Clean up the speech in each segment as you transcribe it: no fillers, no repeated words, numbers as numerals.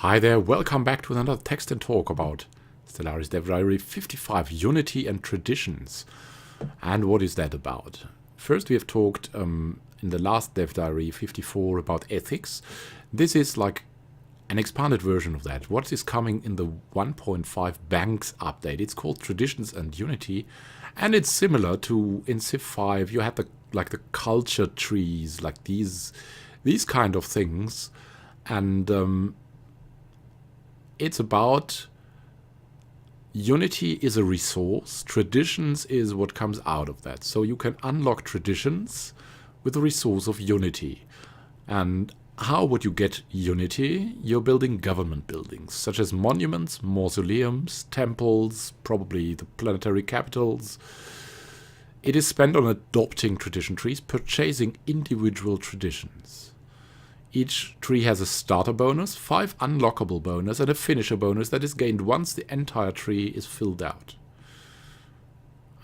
Hi there, welcome back to another text and talk about Stellaris Dev Diary 55, Unity and Traditions. And what is that about? First we have talked in the last Dev Diary 54 about ethics. This is like an expanded version of that. What is coming in the 1.5 Banks update? It's called Traditions and Unity, and it's similar to in Civ 5 you had the culture trees, like these kind of things, and it's about Unity is a resource, traditions is what comes out of that. So you can unlock traditions with the resource of Unity. And how would you get Unity? You're building government buildings, such as monuments, mausoleums, temples, probably the planetary capitals. It is spent on adopting tradition trees, purchasing individual traditions. Each tree has a starter bonus, 5 unlockable bonus, and a finisher bonus that is gained once the entire tree is filled out.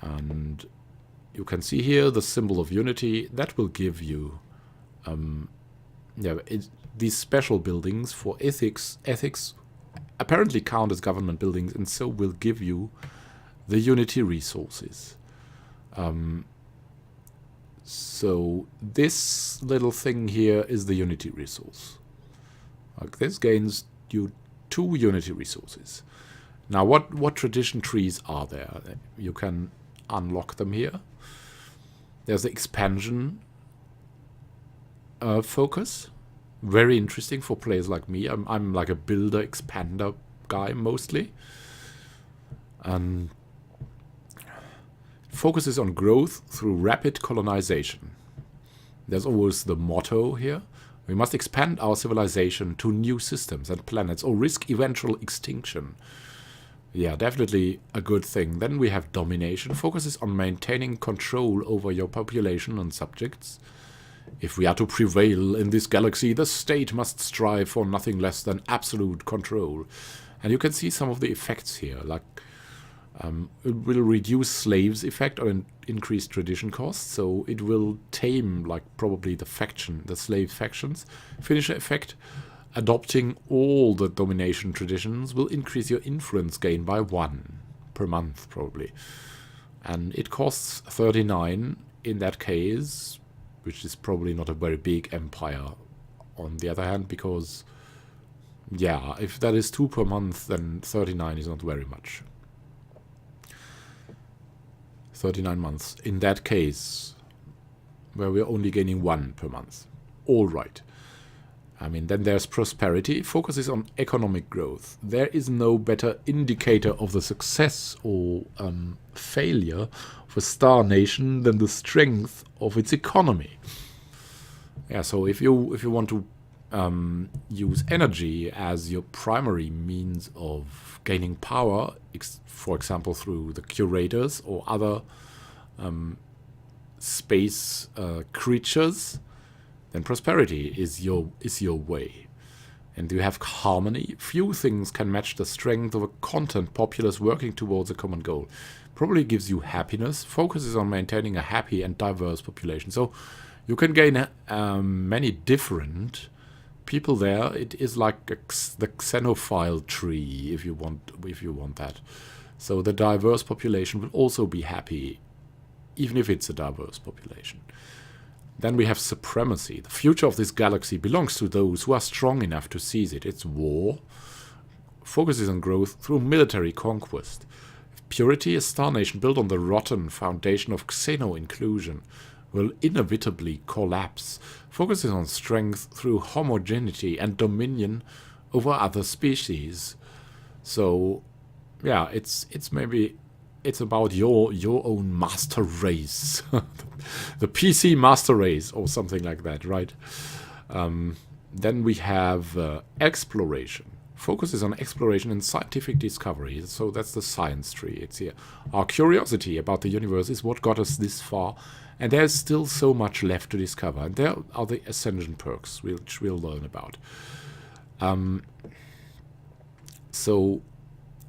And you can see here the symbol of Unity. That will give you these special buildings for ethics. Ethics apparently count as government buildings, and so will give you the Unity resources. So this little thing here is the Unity resource. Like this gains you 2 Unity resources. Now what tradition trees are there? You can unlock them here. There's the expansion focus. Very interesting for players like me. I'm like a builder expander guy mostly. And focuses on growth through rapid colonization. There's always the motto here. We must expand our civilization to new systems and planets or risk eventual extinction. Yeah, definitely a good thing. Then we have domination. Focuses on maintaining control over your population and subjects. If we are to prevail in this galaxy, the state must strive for nothing less than absolute control. And you can see some of the effects here, like it will reduce slaves effect or increase tradition costs, so it will tame like probably the slave factions. Finisher effect, adopting all the domination traditions will increase your influence gain by 1 per month probably. And it costs 39 in that case, which is probably not a very big empire on the other hand, because yeah, if that is 2 per month, then 39 is not very much. 39 months in that case, where we're only gaining 1 per month. All right. I mean, then there's prosperity. Focuses on economic growth. There is no better indicator of the success or failure of a star nation than the strength of its economy. Yeah, so if you want to use energy as your primary means of gaining power, for example through the curators or other space creatures, then prosperity is your way. And you have harmony. Few things can match the strength of a content populace working towards a common goal. Probably gives you happiness. Focuses on maintaining a happy and diverse population. So you can gain many different people there. It is like the xenophile tree, if you want that. So the diverse population will also be happy, even if it's a diverse population. Then we have supremacy. The future of this galaxy belongs to those who are strong enough to seize it. It's war. Focuses on growth through military conquest. Purity, a star nation built on the rotten foundation of xeno-inclusion, will inevitably collapse. Focuses on strength through homogeneity and dominion over other species. So yeah, it's about your own master race. The PC master race or something like that, right? Then we have exploration. Focuses on exploration and scientific discovery. So that's the science tree. It's here. Our curiosity about the universe is what got us this far, and there's still so much left to discover. And there are the ascension perks, which we'll learn about. So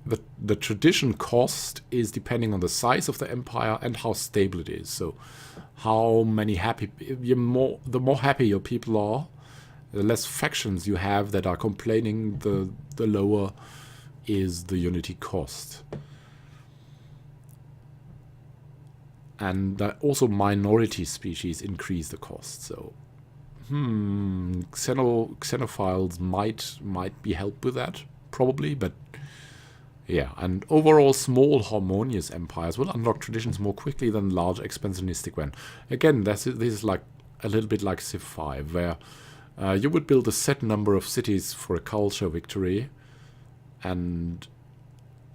the tradition cost is depending on the size of the empire and how stable it is. So how many happy, the more happy your people are, The less factions you have that are complaining, the lower is the unity cost. And also minority species increase the cost. So xenophiles might be helped with that, probably, but yeah. And overall, small harmonious empires will unlock traditions more quickly than large expansionistic ones. Again, this is like a little bit like Civ 5, where you would build a set number of cities for a culture victory, and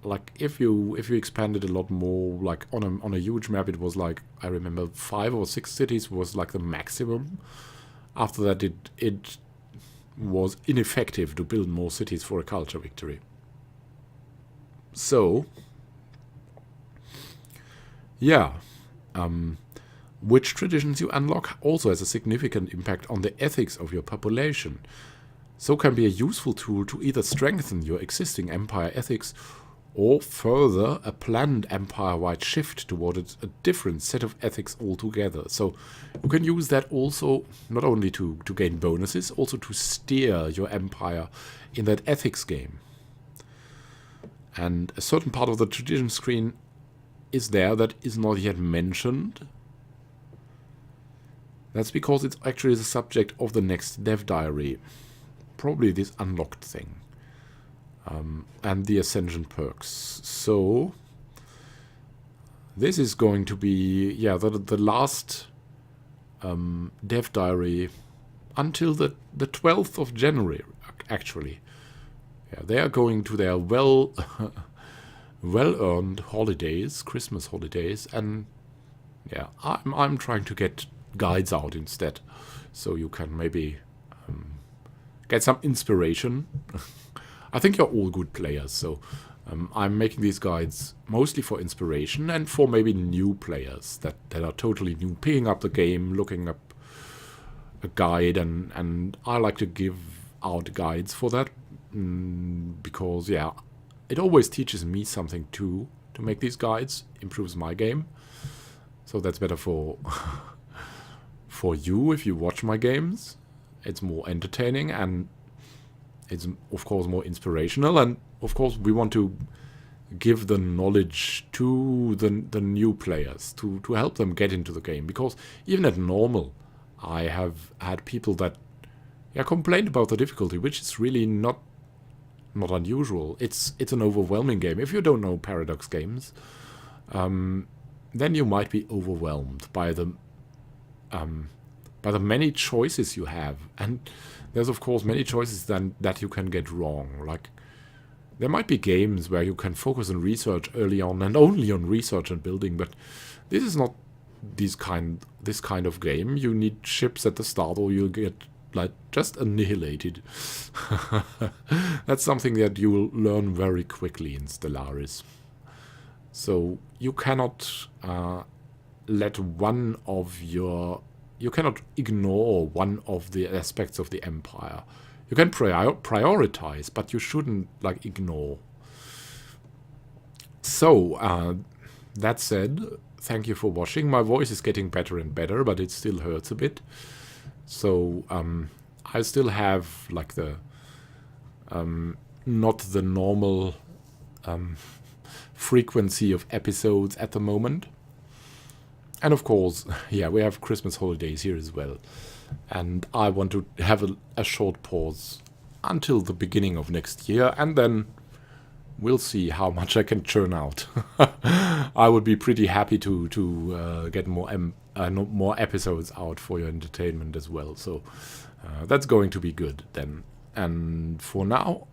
like if you expanded a lot more, like on a huge map, it was like, I remember 5 or 6 cities was like the maximum. After that, it was ineffective to build more cities for a culture victory. So yeah, which traditions you unlock also has a significant impact on the ethics of your population. So can be a useful tool to either strengthen your existing empire ethics or further a planned empire-wide shift towards a different set of ethics altogether. So you can use that also not only to gain bonuses, also to steer your empire in that ethics game. And a certain part of the tradition screen is there that is not yet mentioned. That's because it's actually the subject of the next dev diary. Probably this unlocked thing. And the Ascension perks. So this is going to be, yeah, the last dev diary until the 12th of January, actually. Yeah, they are going to their well-earned holidays, Christmas holidays, and yeah, I'm trying to get guides out instead, so you can maybe get some inspiration. I think you're all good players, so I'm making these guides mostly for inspiration and for maybe new players that are totally new, picking up the game, looking up a guide, and I like to give out guides for that, because yeah, it always teaches me something too, to make these guides, improves my game. So that's better for for you if you watch my games. It's more entertaining, and it's of course more inspirational, and of course we want to give the knowledge to the new players to help them get into the game, because even at normal I have had people that complained about the difficulty, which is really not unusual. It's an overwhelming game. If you don't know Paradox games, then you might be overwhelmed by the many choices you have, and there's of course many choices then that you can get wrong. Like, there might be games where you can focus on research early on and only on research and building, but this is not this kind of game. You need ships at the start or you'll get like just annihilated. That's something that you will learn very quickly in Stellaris. So you cannot you cannot ignore one of the aspects of the empire. You can prioritize, but you shouldn't like ignore. So that said, thank you for watching. My voice is getting better and better, but it still hurts a bit. So I still have like the not the normal frequency of episodes at the moment. And of course, yeah, we have Christmas holidays here as well. And I want to have a short pause until the beginning of next year, and then we'll see how much I can churn out. I would be pretty happy to get more episodes out for your entertainment as well. So that's going to be good then. And for now,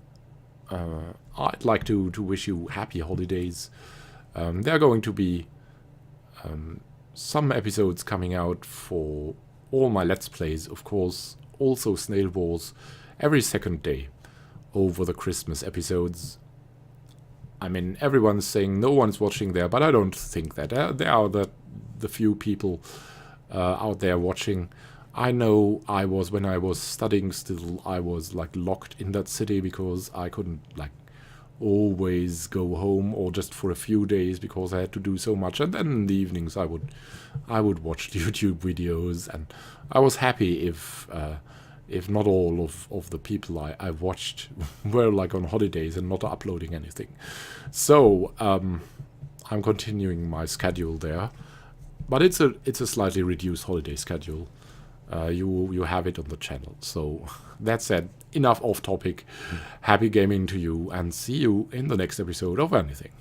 I'd like to wish you happy holidays. There are going to be some episodes coming out for all my Let's Plays, of course, also Snail Wars, every second day over the Christmas episodes. I mean, everyone's saying no one's watching there, but I don't think that. There are the few people out there watching. I know when I was studying still, I was like locked in that city because I couldn't like always go home, or just for a few days because I had to do so much. And then in the evenings I would watch YouTube videos, and I was happy if if not all of the people I watched were like on holidays and not uploading anything. So I'm continuing my schedule there, but it's a slightly reduced holiday schedule. You have it on the channel. So that said, enough off topic. Happy gaming to you, and see you in the next episode of anything.